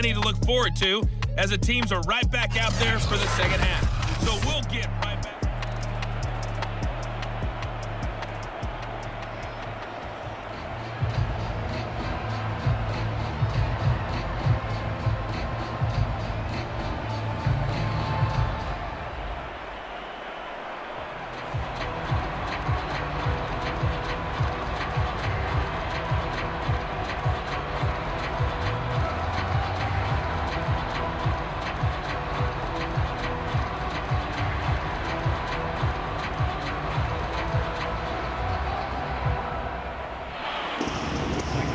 plenty to look forward to as the teams are right back out there for the second half. So we'll get right back.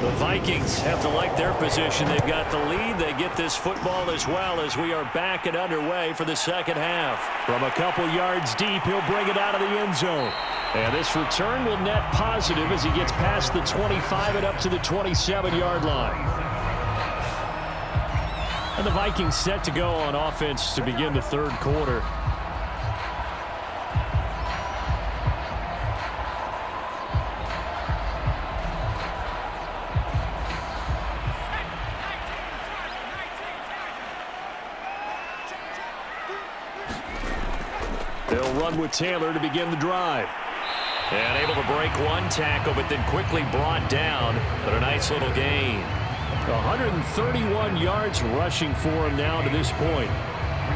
The Vikings have to like their position. They've got the lead. They get this football as well as we are back and underway for the second half. From a couple yards deep, he'll bring it out of the end zone. And this return will net positive as he gets past the 25 and up to the 27-yard line. And the Vikings set to go on offense to begin the third quarter. They'll run with Taylor to begin the drive. And able to break one tackle, but then quickly brought down. But a nice little gain. 131 yards rushing for him now to this point.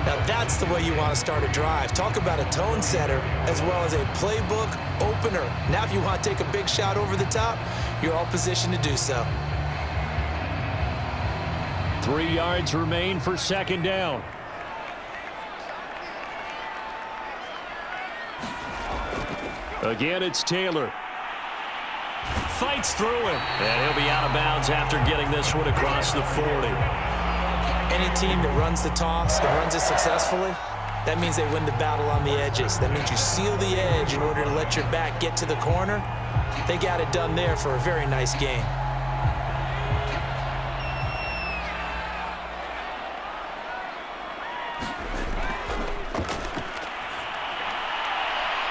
Now that's the way you want to start a drive. Talk about a tone setter as well as a playbook opener. Now if you want to take a big shot over the top, you're all positioned to do so. 3 yards remain for second down. Again, it's Taylor. Fights through it. And he'll be out of bounds after getting this one across the 40. Any team that runs the toss and runs it successfully, that means they win the battle on the edges. That means you seal the edge in order to let your back get to the corner. They got it done there for a very nice game.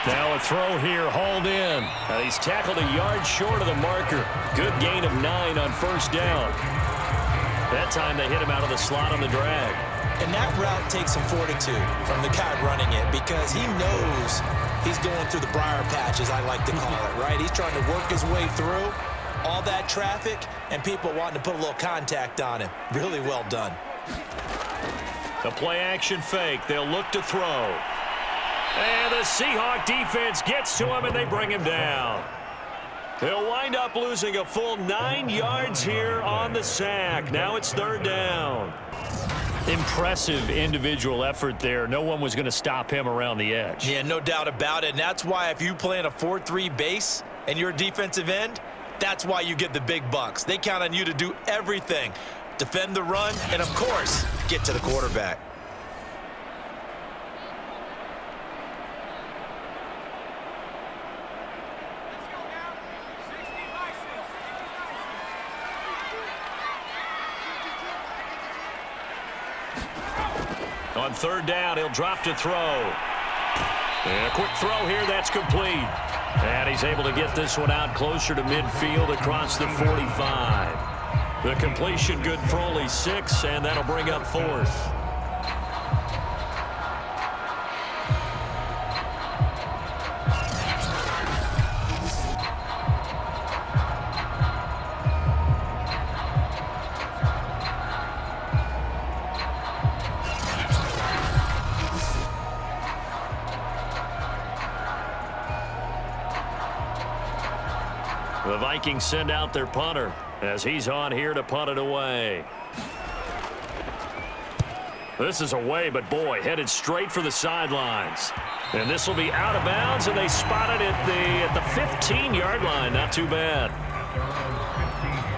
Now a throw here, hauled in. He's tackled a yard short of the marker. Good gain of 9 on first down. That time they hit him out of the slot on the drag. And that route takes some fortitude from the guy running it because he knows he's going through the briar patch, as I like to call it, right? He's trying to work his way through all that traffic and people wanting to put a little contact on him. Really well done. The play action fake. They'll look to throw. And the Seahawks defense gets to him, and they bring him down. They'll wind up losing a full 9 yards here on the sack. Now it's third down. Impressive individual effort there. No one was going to stop him around the edge. Yeah, no doubt about it. And that's why if you play in a 4-3 base and you're a defensive end, that's why you get the big bucks. They count on you to do everything. Defend the run and, of course, get to the quarterback. On third down, he'll drop to throw. And a quick throw here, that's complete. And he's able to get this one out closer to midfield across the 45. The completion good for only 6, and that'll bring up fourth. The Vikings send out their punter as he's on here to punt it away. This is away, but boy, headed straight for the sidelines. And this will be out of bounds, and they spot it at the 15-yard line. Not too bad.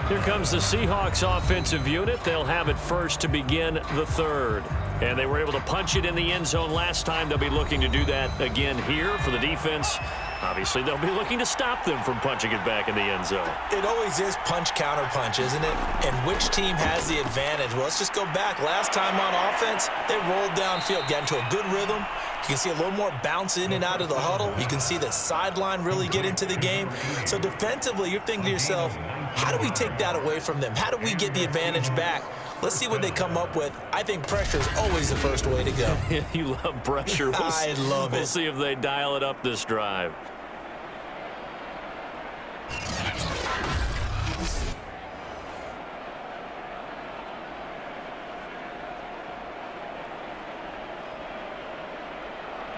Here comes the Seahawks offensive unit. They'll have it first to begin the third. And they were able to punch it in the end zone last time. They'll be looking to do that again here for the defense. Obviously, they'll be looking to stop them from punching it back in the end zone. It always is punch-counter-punch, isn't it? And which team has the advantage? Well, let's just go back. Last time on offense, they rolled downfield, got into a good rhythm. You can see a little more bounce in and out of the huddle. You can see the sideline really get into the game. So defensively, you're thinking to yourself, how do we take that away from them? How do we get the advantage back? Let's see what they come up with. I think pressure is always the first way to go. You love pressure. I love it. We'll see if they dial it up this drive.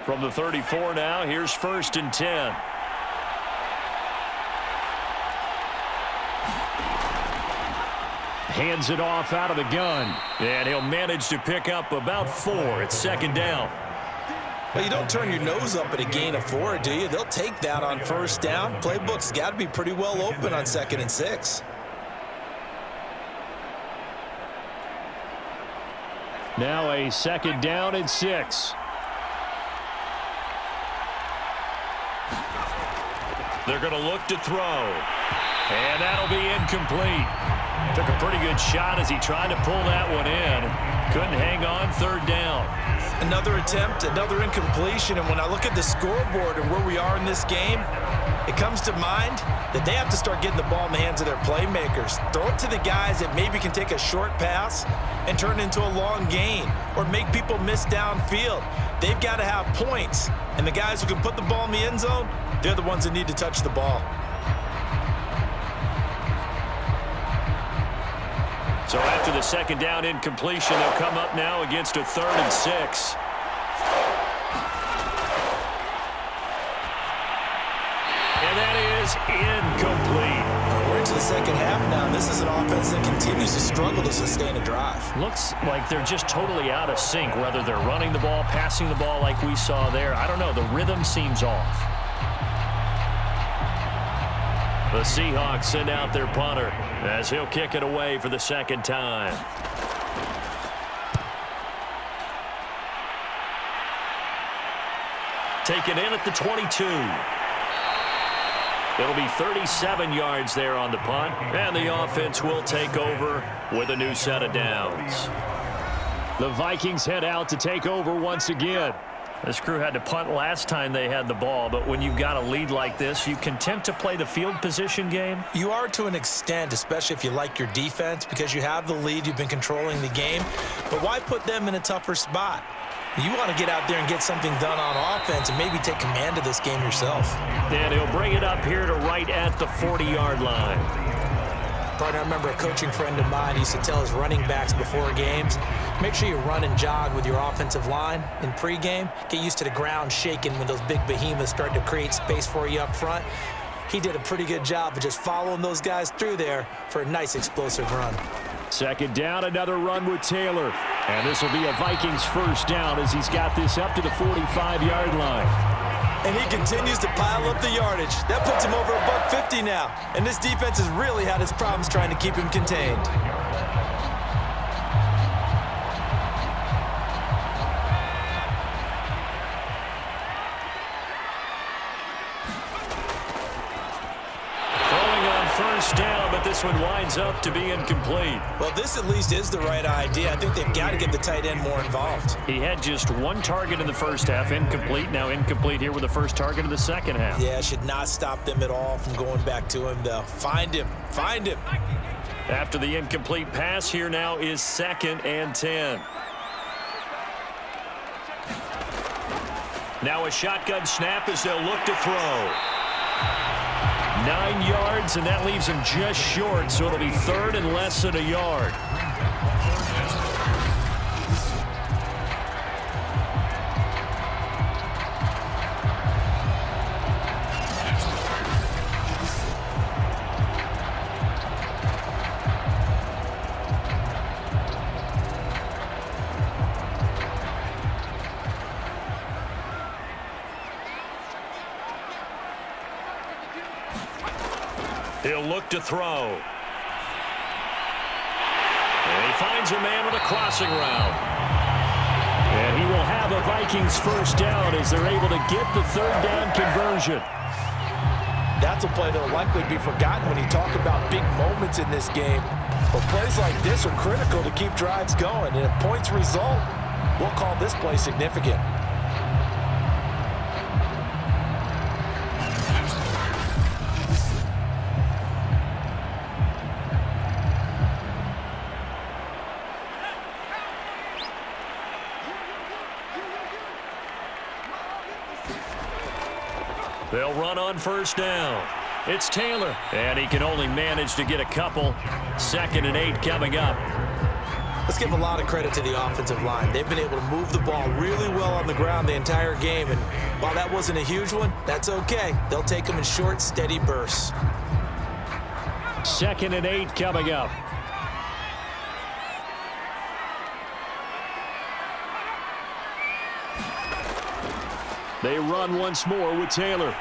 From the 34 now, here's 1st and 10. Hands it off out of the gun. And he'll manage to pick up about 4. It's 2nd down. Well, you don't turn your nose up at a gain of 4, do you? They'll take that on 1st down. Playbook's got to be pretty well open on 2nd and 6. Now a 2nd down and 6. They're going to look to throw. And that'll be incomplete. Took a pretty good shot as he tried to pull that one in. Couldn't hang on. 3rd down. Another attempt, another incompletion. And when I look at the scoreboard and where we are in this game, it comes to mind that they have to start getting the ball in the hands of their playmakers. Throw it to the guys that maybe can take a short pass and turn it into a long gain or make people miss downfield. They've got to have points. And the guys who can put the ball in the end zone, they're the ones that need to touch the ball. So after the 2nd down incompletion, they'll come up now against a 3rd and 6. And that is incomplete. We're into the 2nd half now, and this is an offense that continues to struggle to sustain a drive. Looks like they're just totally out of sync, whether they're running the ball, passing the ball like we saw there. I don't know. The rhythm seems off. The Seahawks send out their punter as he'll kick it away for the 2nd time. Taken in at the 22. It'll be 37 yards there on the punt, and the offense will take over with a new set of downs. The Vikings head out to take over once again. This crew had to punt last time they had the ball, but when you've got a lead like this, you content to play the field position game? You are to an extent, especially if you like your defense, because you have the lead, you've been controlling the game. But why put them in a tougher spot? You want to get out there and get something done on offense and maybe take command of this game yourself. And he'll bring it up here to right at the 40-yard line. Partner, I remember a coaching friend of mine used to tell his running backs before games, make sure you run and jog with your offensive line in pregame. Get used to the ground shaking when those big behemoths start to create space for you up front. He did a pretty good job of just following those guys through there for a nice explosive run. 2nd down, another run with Taylor. And this will be a Vikings 1st down as he's got this up to the 45-yard line. And he continues to pile up the yardage. That puts him over $150 now. And this defense has really had its problems trying to keep him contained. Throwing on 1st down, but this one winds up to be incomplete. Well, this at least is the right idea. I think they've got to get the tight end more involved. He had just 1 target in the 1st half, incomplete. Now incomplete here with the 1st target of the 2nd half. Yeah, should not stop them at all from going back to him, though. Find him. Find him. After the incomplete pass, here now is 2nd and 10. Now a shotgun snap as they'll look to throw. 9 yards, and that leaves him just short, so it'll be 3rd and less than a yard. He'll look to throw. And he finds a man with a crossing route. And he will have a Vikings 1st down as they're able to get the 3rd down conversion. That's a play that will likely be forgotten when you talk about big moments in this game. But plays like this are critical to keep drives going. And if points result, we'll call this play significant. They'll run on first down. It's Taylor, and he can only manage to get a couple. 2nd and 8 coming up. Let's give a lot of credit to the offensive line. They've been able to move the ball really well on the ground the entire game, and while that wasn't a huge one, that's okay. They'll take them in short, steady bursts. 2nd and 8 coming up. They run once more with Taylor.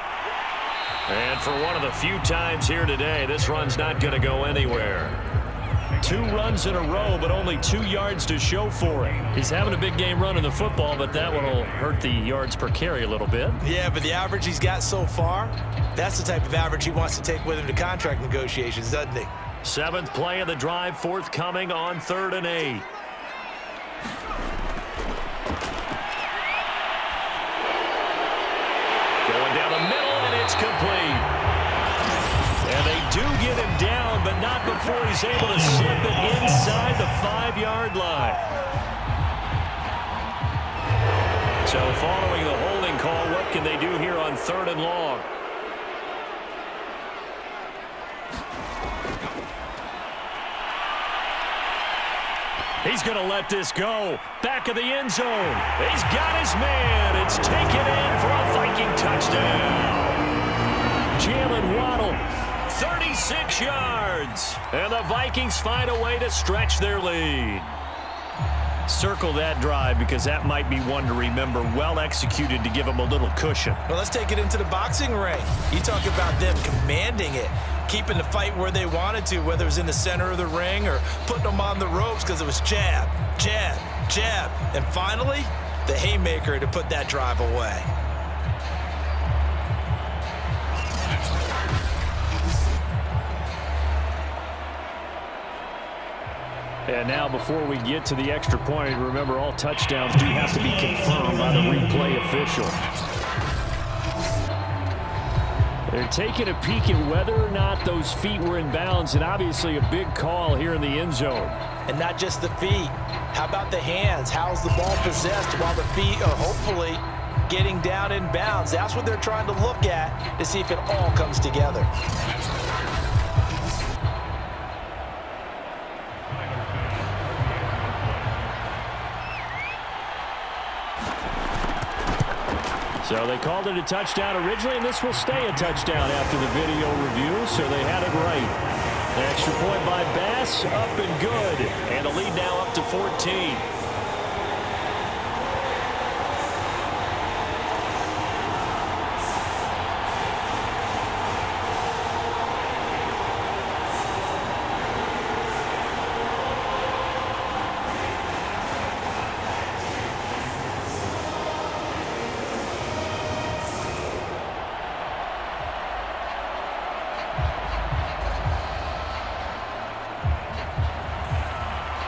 And for one of the few times here today, this run's not going to go anywhere. 2 runs in a row, but only 2 yards to show for it. He's having a big game running the football, but that one will hurt the yards per carry a little bit. Yeah, but the average he's got so far, that's the type of average he wants to take with him to contract negotiations, doesn't he? 7th play of the drive, forthcoming on 3rd and 8. Going down the middle, and it's complete. And they do get him down, but not before he's able to slip it inside the 5-yard line. So following the holding call, what can they do here on 3rd and long? He's going to let this go. Back of the end zone. He's got his man. It's taken in for a Viking touchdown. Jalen Waddle, 36 yards. And the Vikings find a way to stretch their lead. Circle that drive because that might be one to remember. Well executed to give them a little cushion. Well, let's take it into the boxing ring. You talk about them commanding it, keeping the fight where they wanted to, whether it was in the center of the ring or putting them on the ropes because it was jab, jab, jab. And finally, the haymaker to put that drive away. And now before we get to the extra point, remember all touchdowns do have to be confirmed by the replay official. They're taking a peek at whether or not those feet were in bounds, and obviously a big call here in the end zone. And not just the feet. How about the hands? How's the ball possessed while the feet are hopefully getting down in bounds? That's what they're trying to look at to see if it all comes together. So they called it a touchdown originally, and this will stay a touchdown after the video review, so they had it right. The extra point by Bass, up and good. And a lead now up to 14.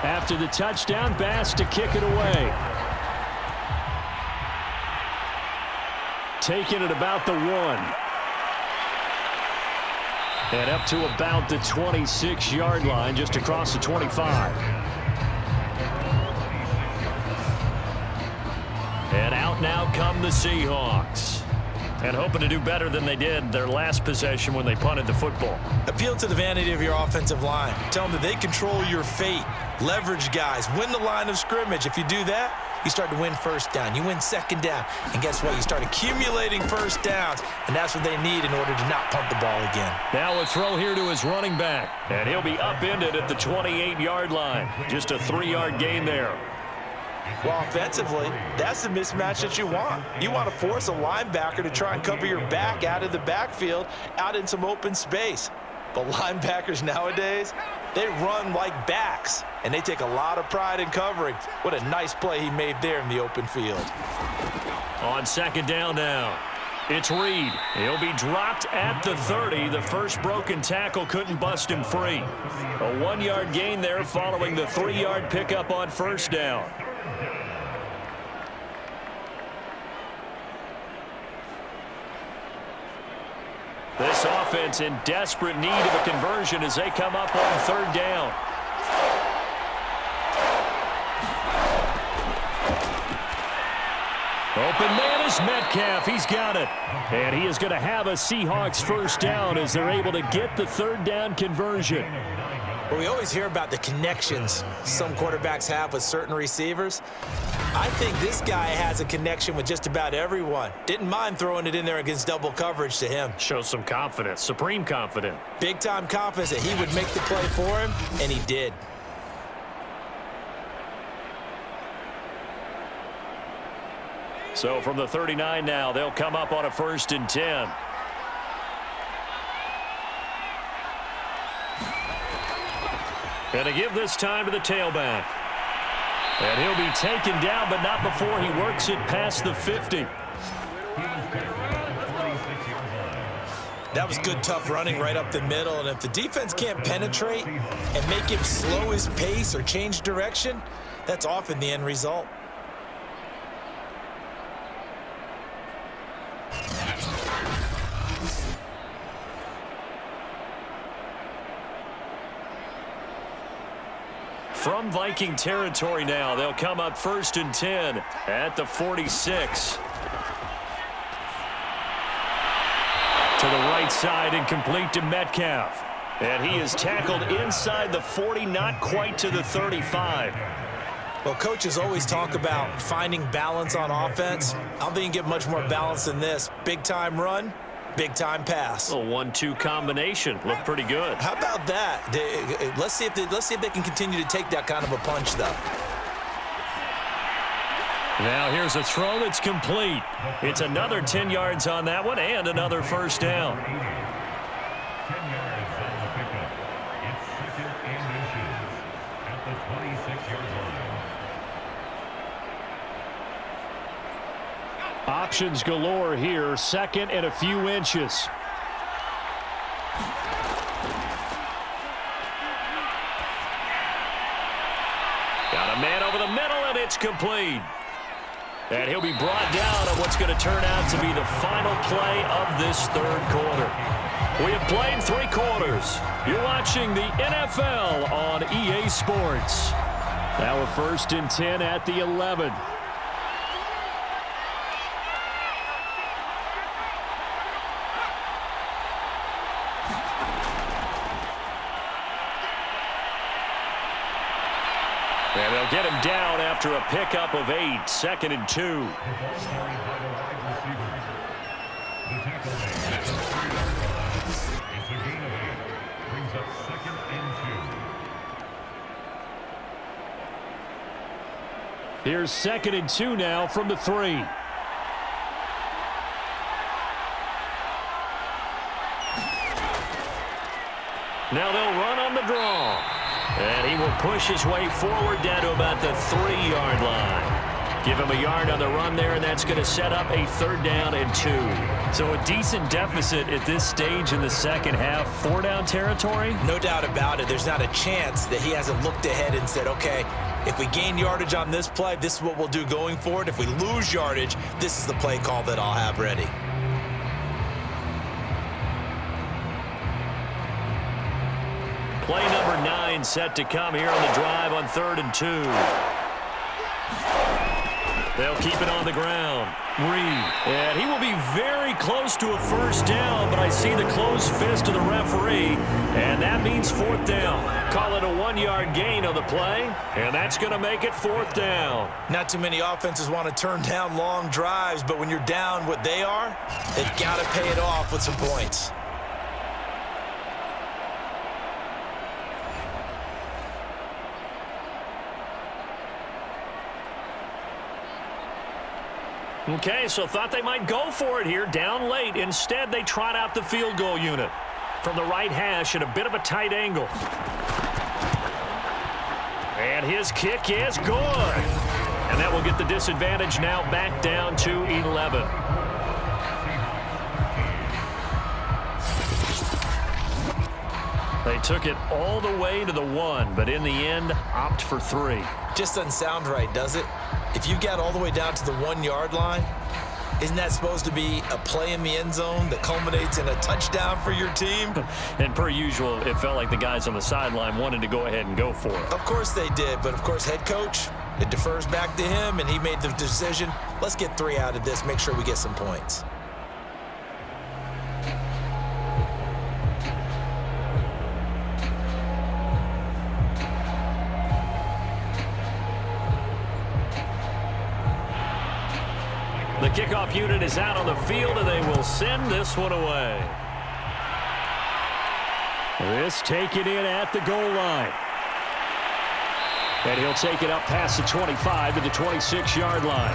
After the touchdown, Bass to kick it away. Taking it about the 1. And up to about the 26-yard line, just across the 25. And out now come the Seahawks. And hoping to do better than they did their last possession when they punted the football. Appeal to the vanity of your offensive line. Tell them that they control your fate. Leverage guys. Win the line of scrimmage. If you do that, you start to win first down. You win second down. And guess what? You start accumulating first downs. And that's what they need in order to not punt the ball again. Now a throw here to his running back. And he'll be upended at the 28-yard line. Just a 3-yard gain there. Well, offensively, that's the mismatch that you want. You want to force a linebacker to try and cover your back out of the backfield, out in some open space. But linebackers nowadays, they run like backs, and they take a lot of pride in covering. What a nice play he made there in the open field. On second down now, it's Reed. He'll be dropped at the 30. The first broken tackle couldn't bust him free. A 1-yard gain there following the 3-yard pickup on first down. This offense in desperate need of a conversion as they come up on third down. Open man is Metcalf. He's got it. And he is going to have a Seahawks first down as they're able to get the third down conversion. Well, we always hear about the connections some quarterbacks have with certain receivers. I think this guy has a connection with just about everyone. Didn't mind throwing it in there against double coverage to him. Shows some confidence, supreme confidence. Big-time confidence that he would make the play for him, and he did. So from the 39 now, they'll come up on a 1st and 10. And to give this time to the tailback. And he'll be taken down, but not before he works it past the 50. That was good, tough running right up the middle. And if the defense can't penetrate and make him slow his pace or change direction, that's often the end result. From Viking territory now, they'll come up 1st and 10 at the 46. To the right side and complete to Metcalf. And he is tackled inside the 40, not quite to the 35. Well, coaches always talk about finding balance on offense. I don't think you can get much more balance than this. Big-time run, big-time pass. A 1-2 combination. Looked pretty good. How about that? Let's see if they can continue to take that kind of a punch, though. Now here's a throw that's complete. It's another 10 yards on that one and another first down. 10 yards on the pickup. It's 2nd and inches at the 26-yard line. Options galore here. 2nd and a few inches. Got a man over the middle, and it's complete. And he'll be brought down on what's going to turn out to be the final play of this 3rd quarter. We have played 3 quarters. You're watching the NFL on EA Sports. Now a 1st and 10 at the 11. And they'll get him down after a pickup of 8. 2nd and 2. The ball carried by the wide receiver. The tackle man. It's a gain of 8. Brings up 2nd and 2. Here's 2nd and 2 now from the 3. Now they'll run on the draw. And he will push his way forward down to about the 3-yard line. Give him a yard on the run there, and that's going to set up a 3rd down and 2. So a decent deficit at this stage in the second half. 4-down territory? No doubt about it. There's not a chance that he hasn't looked ahead and said, okay, if we gain yardage on this play, this is what we'll do going forward. If we lose yardage, this is the play call that I'll have ready. Play number 9 set to come here on the drive on 3rd and 2. They'll keep it on the ground. Reed. And he will be very close to a first down, but I see the closed fist of the referee, and that means 4th down. Call it a 1-yard gain on the play, and that's going to make it 4th down. Not too many offenses want to turn down long drives, but when you're down what they are, they've got to pay it off with some points. Okay, so thought they might go for it here, down late. Instead, they trot out the field goal unit from the right hash at a bit of a tight angle. And his kick is good. And that will get the disadvantage now back down to 11. They took it all the way to the 1, but in the end, opt for 3. Just doesn't sound right, does it? If you got all the way down to the 1-yard line, isn't that supposed to be a play in the end zone that culminates in a touchdown for your team? And per usual, it felt like the guys on the sideline wanted to go ahead and go for it. Of course they did, but of course head coach, It defers back to him, and he made the decision, let's get 3 out of this, make sure we get some points. The kickoff unit is out on the field, and they will send this one away. This taken in at the goal line. And he'll take it up past the 25 to the 26-yard line.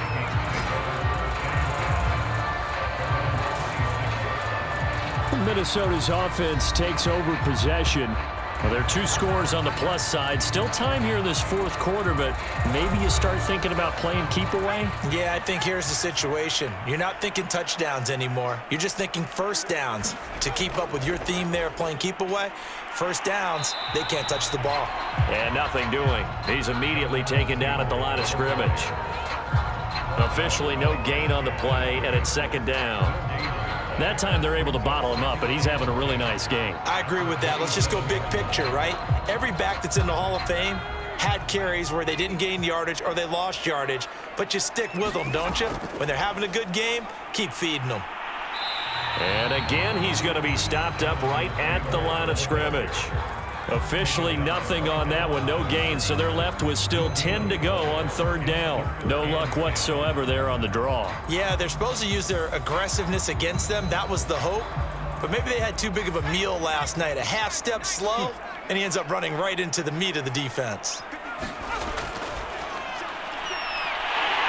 Minnesota's offense takes over possession. Well, there are 2 scores on the plus side. Still time here in this fourth quarter, but maybe you start thinking about playing keep away? Yeah, I think here's the situation. You're not thinking touchdowns anymore. You're just thinking first downs. To keep up with your theme there, playing keep away, first downs, they can't touch the ball. And nothing doing. He's immediately taken down at the line of scrimmage. Officially no gain on the play, and it's second down. That time they're able to bottle him up, but he's having a really nice game. I agree with that. Let's just go big picture, right? Every back that's in the Hall of Fame had carries where they didn't gain yardage or they lost yardage, but you stick with them, don't you? When they're having a good game, keep feeding them. And again, he's going to be stopped up right at the line of scrimmage. Officially nothing on that one, no gain, so they're left with still 10 to go on third down. No luck whatsoever there on the draw. Yeah, they're supposed to use their aggressiveness against them. That was the hope. But maybe they had too big of a meal last night. A half step slow, and he ends up running right into the meat of the defense.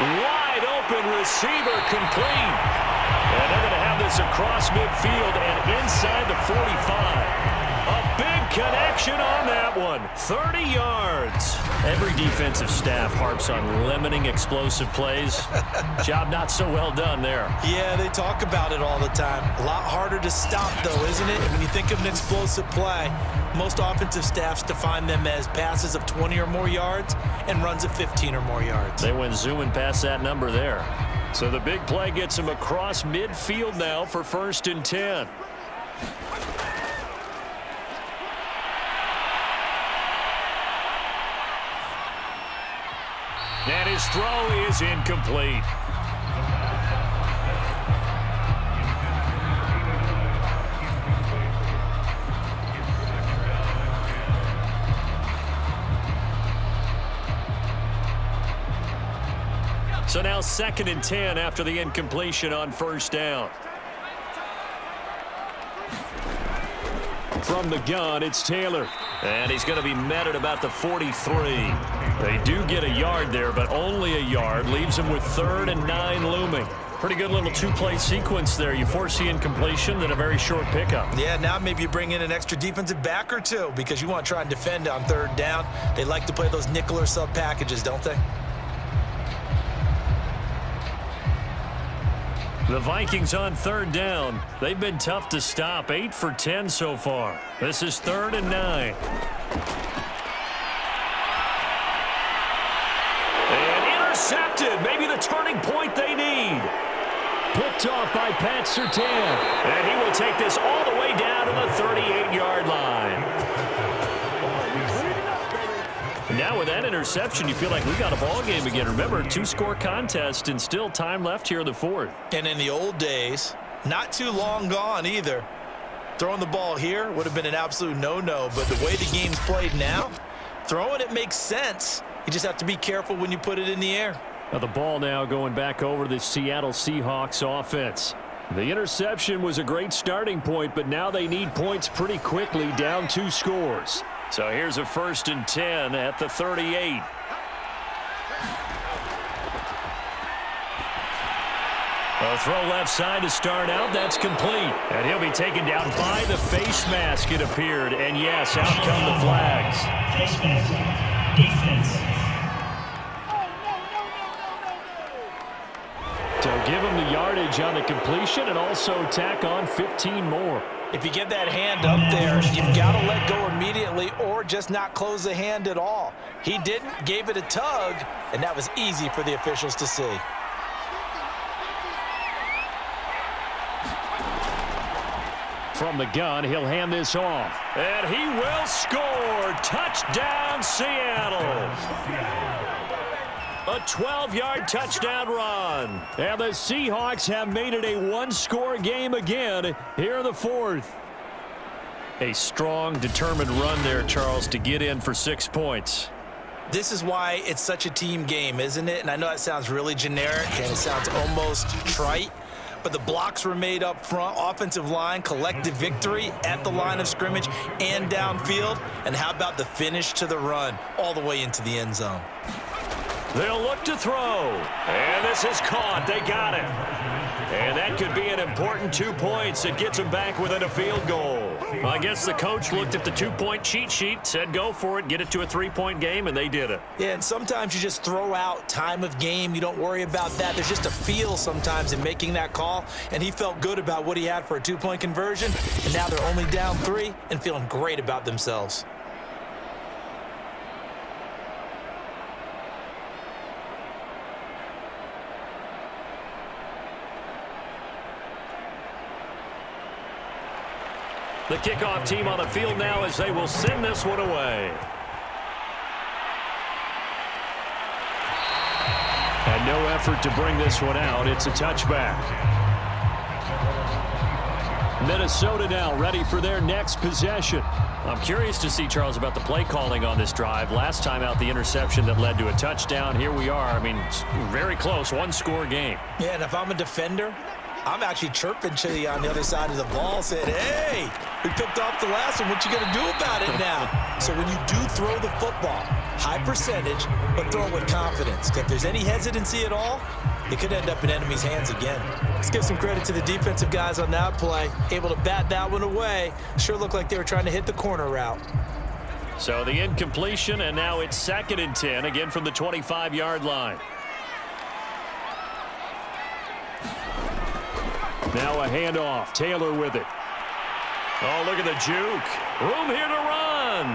Wide open receiver complete. And they're going to have this across midfield and inside the 45. A big connection on that one. 30 yards. Every defensive staff harps on limiting explosive plays. Job not so well done there. Yeah, they talk about it all the time. A lot harder to stop, though, isn't it? When you think of an explosive play, most offensive staffs define them as passes of 20 or more yards and runs of 15 or more yards. They went zooming past that number there. So the big play gets him across midfield now for 1st and 10. And his throw is incomplete. So now 2nd and 10 after the incompletion on 1st down. From the gun, it's Taylor. And he's going to be met at about the 43. They do get a yard there, but only a yard. Leaves him with 3rd and 9 looming. Pretty good little 2-play sequence there. You force the incompletion, then a very short pickup. Yeah, now maybe you bring in an extra defensive back or 2 because you want to try and defend on 3rd down. They like to play those nickel or sub packages, don't they? The Vikings on 3rd down. They've been tough to stop. 8 for 10 so far. This is 3rd and 9. And intercepted. Maybe the turning point they need. Picked off by Pat Surtain. And he will take this all the way down to the 38-yard line. Now with that interception, you feel like we got a ball game again. Remember, 2-score contest and still time left here in the 4th. And in the old days, not too long gone either, throwing the ball here would have been an absolute no-no. But the way the game's played now, throwing it makes sense. You just have to be careful when you put it in the air. Now the ball now going back over the Seattle Seahawks offense. The interception was a great starting point, but now they need points pretty quickly, down 2 scores. So here's a 1st and 10 at the 38. A throw left side to start out. That's complete. And he'll be taken down by the face mask, it appeared. And yes, out come the flags. Face mask. Defense. So give him the yardage on the completion and also tack on 15 more. If you get that hand up there, you've got to let go immediately or just not close the hand at all. He didn't, gave it a tug, and that was easy for the officials to see. From the gun, he'll hand this off. And he will score. Touchdown, Seattle. A 12-yard touchdown run. And the Seahawks have made it a one-score game again here in the fourth. A strong, determined run there, Charles, to get in for 6 points. This is why it's such a team game, isn't it? And I know it sounds really generic and it sounds almost trite, but the blocks were made up front, offensive line, collective victory at the line of scrimmage and downfield. And how about the finish to the run all the way into the end zone? They'll look to throw. And this is caught. They got it. And that could be an important 2 points. It gets them back within a field goal. Well, I guess the coach looked at the 2-point cheat sheet, said go for it, get it to a 3-point game, and they did it. Yeah, and sometimes you just throw out time of game. You don't worry about that. There's just a feel sometimes in making that call, and he felt good about what he had for a 2-point conversion, and now they're only down 3 and feeling great about themselves. The kickoff team on the field now as they will send this one away. And no effort to bring this one out. It's a touchback. Minnesota now ready for their next possession. I'm curious to see, Charles, about the play calling on this drive. Last time out, the interception that led to a touchdown. Here we are. I mean, very close, one-score game. Yeah, and if I'm a defender, I'm actually chirping Chili on the other side of the ball, saying, hey, we picked off the last one. What you going to do about it now? So when you do throw the football, high percentage, but throw it with confidence. If there's any hesitancy at all, it could end up in enemy's hands again. Let's give some credit to the defensive guys on that play. Able to bat that one away. Sure looked like they were trying to hit the corner route. So the incompletion, and now it's 2nd and 10, again from the 25-yard line. Now a handoff. Taylor with it. Oh, look at the juke. Room here to run.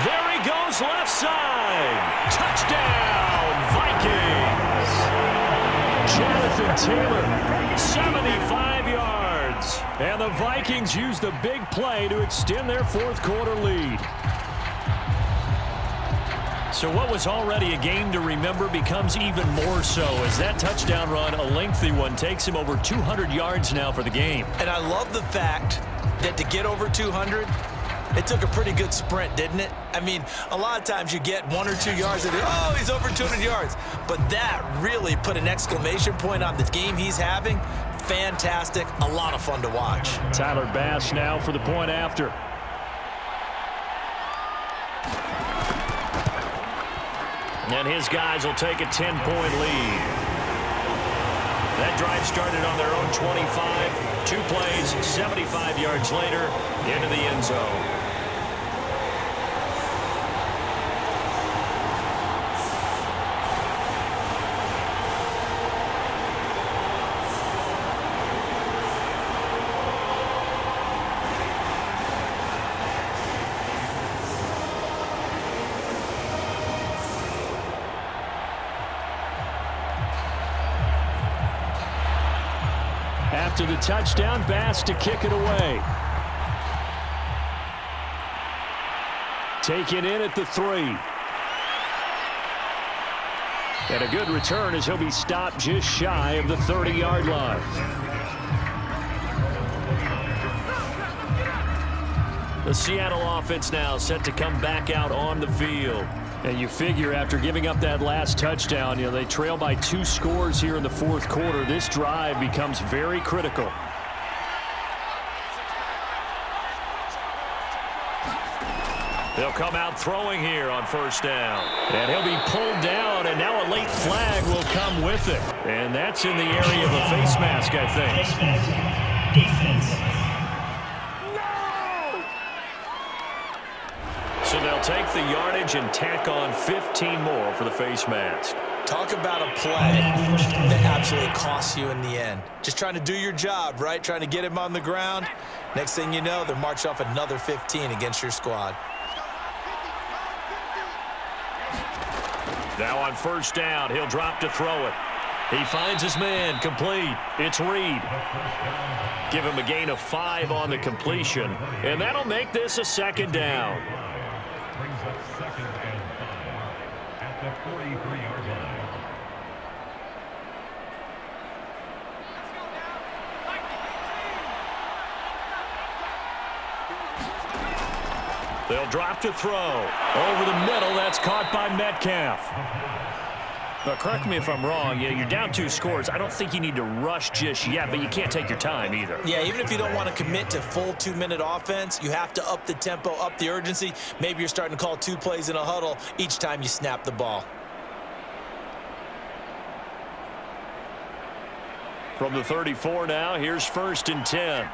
There he goes, left side. Touchdown, Vikings. Jonathan Taylor, 75 yards. And the Vikings use the big play to extend their fourth-quarter lead. So what was already a game to remember becomes even more so as that touchdown run, a lengthy one, takes him over 200 yards now for the game. And I love the fact that to get over 200, it took a pretty good sprint, didn't it? I mean, a lot of times you get 1 or 2 yards and oh, he's over 200 yards. But that really put an exclamation point on the game he's having. Fantastic. A lot of fun to watch. Tyler Bass now for the point after. And his guys will take a 10-point lead. That drive started on their own 25. 2 plays, 75 yards later, into the end zone. After the touchdown, Bass to kick it away. Taken in at the 3. And a good return as he'll be stopped just shy of the 30-yard line. The Seattle offense now set to come back out on the field. And you figure after giving up that last touchdown, they trail by 2 scores here in the fourth quarter. This drive becomes very critical. They'll come out throwing here on first down. And he'll be pulled down, and now a late flag will come with it. And that's in the area of a face mask, I think. Face mask. Defense. So they'll take the yardage and tack on 15 more for the face mask. Talk about a play that absolutely costs you in the end. Just trying to do your job, right? Trying to get him on the ground. Next thing you know, they're marching off another 15 against your squad. Now on first down, he'll drop to throw it. He finds his man, complete. It's Reed. Give him a gain of 5 on the completion, and that'll make this a 2nd down. the 43-yard line. They'll drop to throw. Over the middle, that's caught by Metcalf. Now, correct me if I'm wrong. You're down 2 scores. I don't think you need to rush just yet, but you can't take your time either. Yeah, even if you don't want to commit to full 2-minute offense, you have to up the tempo, up the urgency. Maybe you're starting to call 2 plays in a huddle each time you snap the ball. From the 34 now, here's 1st and 10.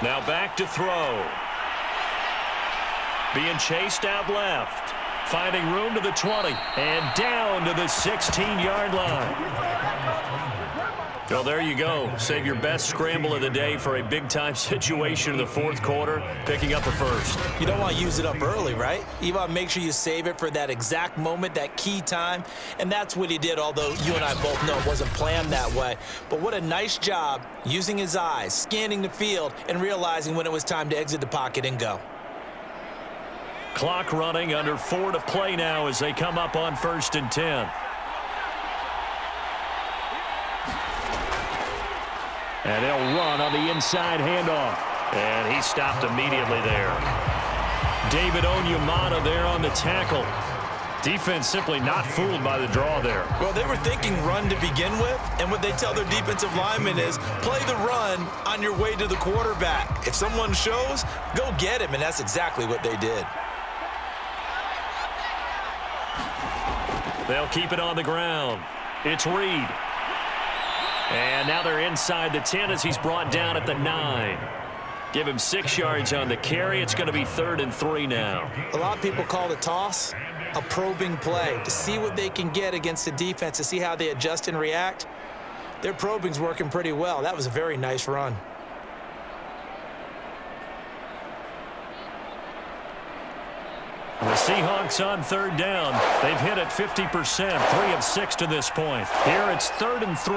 Now back to throw. Being chased out left. Finding room to the 20. And down to the 16-yard line. Well, there you go. Save your best scramble of the day for a big-time situation in the 4th quarter, picking up a first. You don't want to use it up early, right? You want to make sure you save it for that exact moment, that key time. And that's what he did, although you and I both know it wasn't planned that way. But what a nice job using his eyes, scanning the field, and realizing when it was time to exit the pocket and go. Clock running, under 4 to play now as they come up on 1st and 10. And they'll run on the inside handoff. And he stopped immediately there. David Onyemata there on the tackle. Defense simply not fooled by the draw there. Well, they were thinking run to begin with, and what they tell their defensive linemen is play the run on your way to the quarterback. If someone shows, go get him, and that's exactly what they did. They'll keep it on the ground. It's Reed. And now they're inside the 10 as he's brought down at the 9. Give him 6 yards on the carry. It's going to be 3rd and 3 now. A lot of people call the toss a probing play to see what they can get against the defense, to see how they adjust and react. Their probing's working pretty well. That was a very nice run. The Seahawks on 3rd down. They've hit it 50%, 3 of 6 to this point. Here it's 3rd and 3.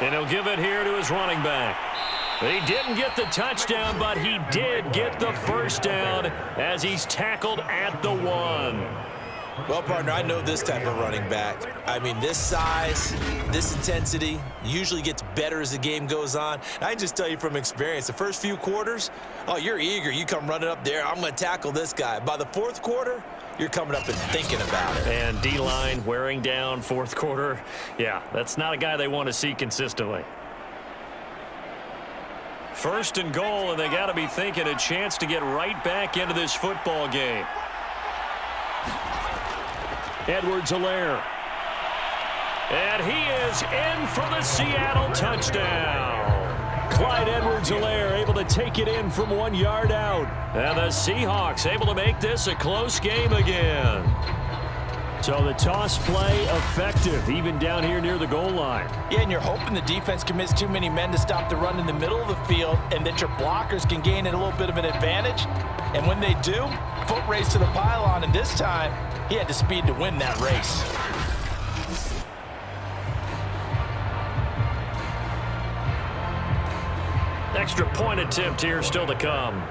And he'll give it here to his running back. He didn't get the touchdown, but he did get the first down as he's tackled at the 1. Well, partner, I know this type of running back. I mean, this size, this intensity usually gets better as the game goes on. And I can just tell you from experience, the first few quarters, oh, you're eager. You come running up there, I'm going to tackle this guy. By the 4th quarter, you're coming up and thinking about it. And D-line wearing down 4th quarter. Yeah, that's not a guy they want to see consistently. 1st and goal, and they got to be thinking a chance to get right back into this football game. Edwards-Helaire. And he is in for the Seattle touchdown. Clyde Edwards-Helaire able to take it in from 1 yard out. And the Seahawks able to make this a close game again. So the toss play effective, even down here near the goal line. Yeah, and you're hoping the defense commits too many men to stop the run in the middle of the field and that your blockers can gain a little bit of an advantage. And when they do, foot race to the pylon, and this time, he had the speed to win that race. Extra point attempt here still to come.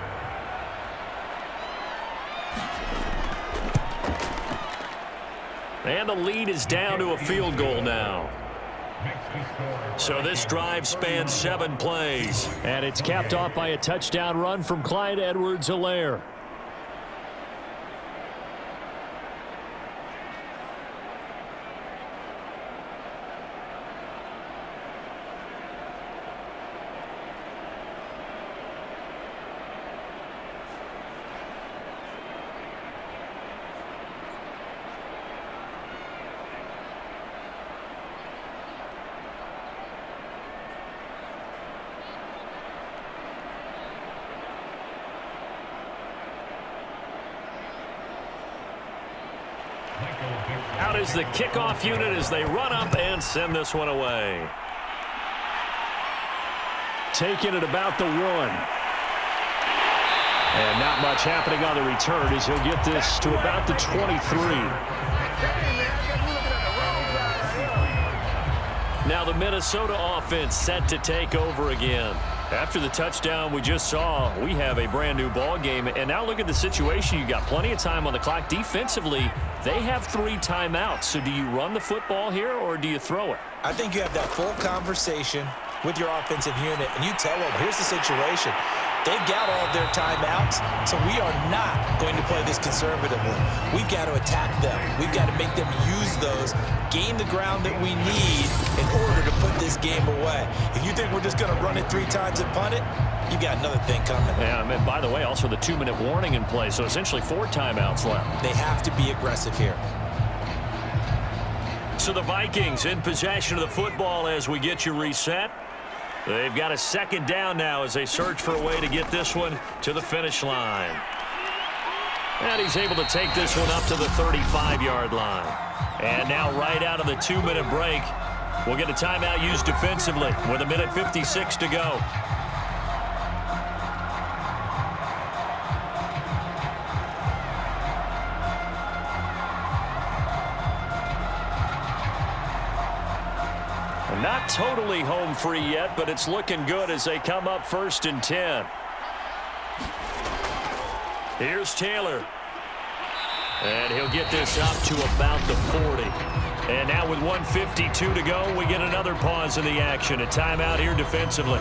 And the lead is down to a field goal now. So this drive spans 7 plays. And it's capped off by a touchdown run from Clyde Edwards-Helaire. Out is the kickoff unit as they run up and send this one away. Taking it about the 1. And not much happening on the return as he'll get this to about the 23. Now the Minnesota offense set to take over again. After the touchdown we just saw, we have a brand new ball game. And now look at the situation. You got plenty of time on the clock. Defensively, they have 3 timeouts. So do you run the football here or do you throw it? I think you have that full conversation with your offensive unit, and you tell them, here's the situation. They've got all of their timeouts, so we are not going to play this conservatively. We've got to attack them. We've got to make them use those, gain the ground that we need in order to put this game away. If you think we're just going to run it 3 times and punt it, you've got another thing coming. Yeah, and by the way, also the 2-minute warning in play, so essentially 4 timeouts left. They have to be aggressive here. So the Vikings in possession of the football as we get you reset. They've got a 2nd down now as they search for a way to get this one to the finish line. And he's able to take this one up to the 35-yard line. And now right out of the 2-minute break, we'll get a timeout used defensively with 1:56 to go. Not totally home free yet, but it's looking good as they come up 1st and 10. Here's Taylor. And he'll get this up to about the 40. And now with 1:52 to go, we get another pause in the action. A timeout here defensively.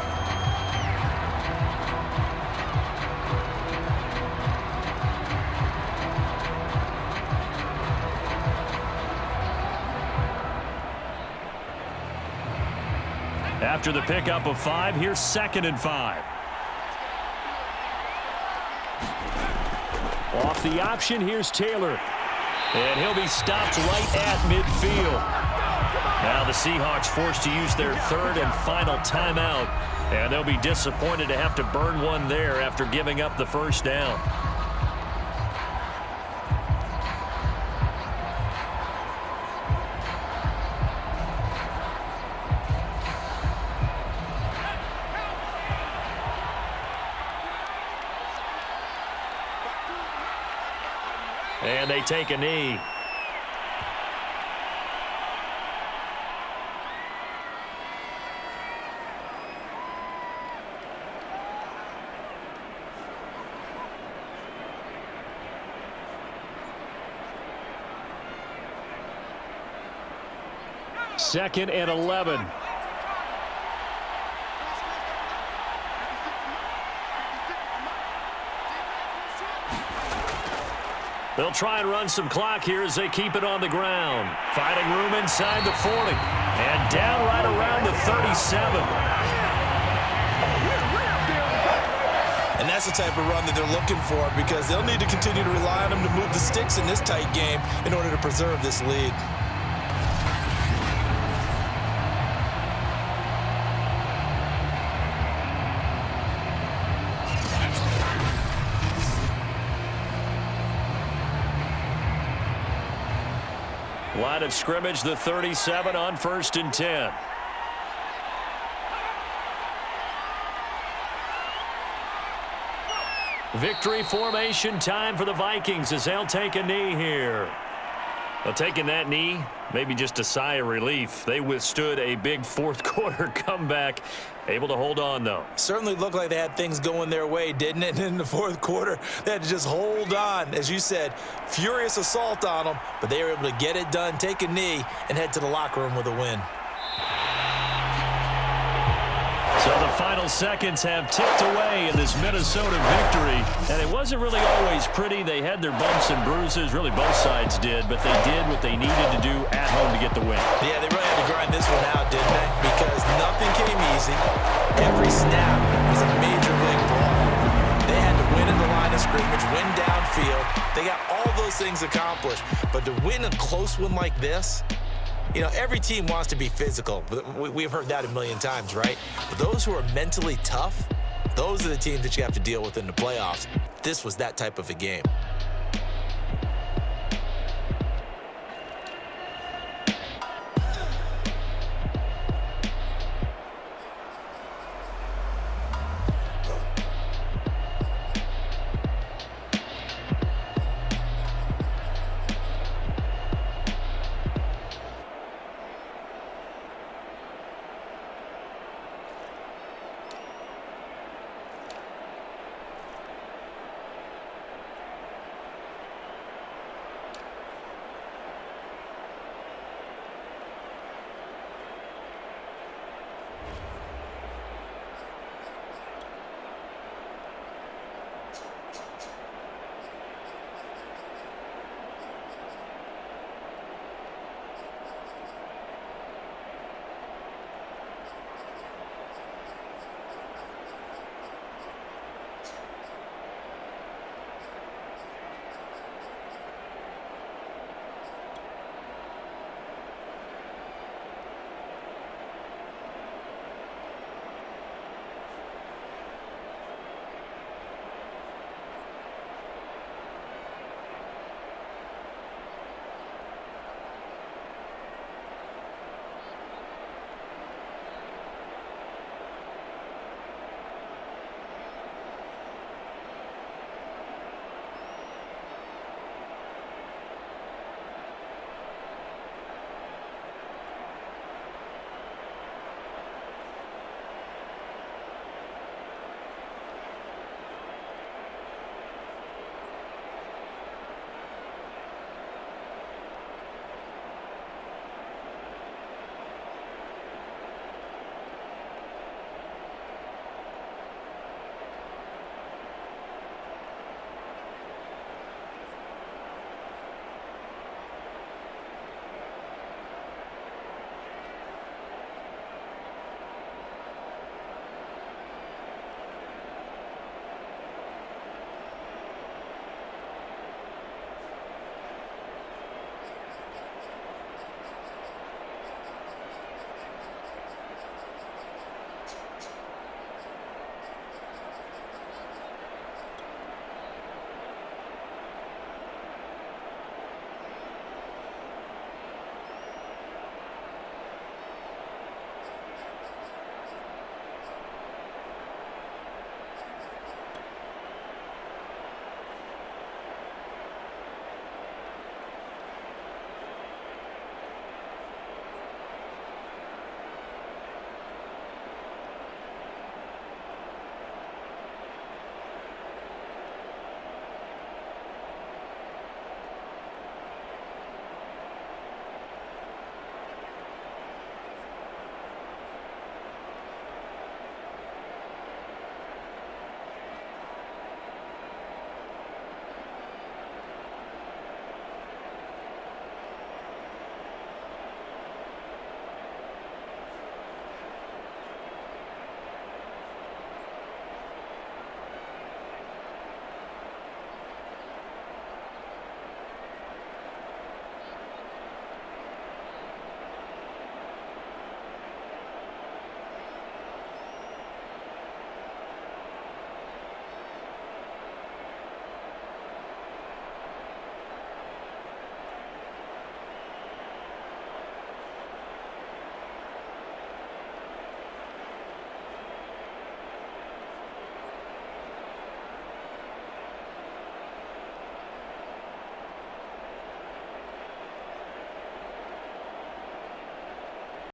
After the pickup of 5, here's 2nd and 5. Off the option, here's Taylor. And he'll be stopped right at midfield. Now the Seahawks forced to use their 3rd and final timeout. And they'll be disappointed to have to burn one there after giving up the 1st down. And they take a knee. Second and 11. They'll try and run some clock here as they keep it on the ground. Finding room inside the 40. And down right around the 37. And that's the type of run that they're looking for, because they'll need to continue to rely on them to move the sticks in this tight game in order to preserve this lead. Line of scrimmage, the 37 on 1st and 10. Victory formation time for the Vikings as they'll take a knee here. Well, taking that knee, maybe just a sigh of relief. They withstood a big 4th quarter comeback. Able to hold on, though. Certainly looked like they had things going their way, didn't it? In the 4th quarter, they had to just hold on. As you said, furious assault on them, but they were able to get it done, take a knee, and head to the locker room with a win. So the final seconds have ticked away in this Minnesota victory. And it wasn't really always pretty. They had their bumps and bruises. Really, both sides did. But they did what they needed to do at home to get the win. Yeah, they really had to grind this one out, didn't they? Because nothing came easy. Every snap was a major league ball. They had to win in the line of scrimmage, win downfield. They got all those things accomplished. But to win a close one like this, you know, every team wants to be physical. We've heard that a million times, right? But those who are mentally tough, those are the teams that you have to deal with in the playoffs. This was that type of a game.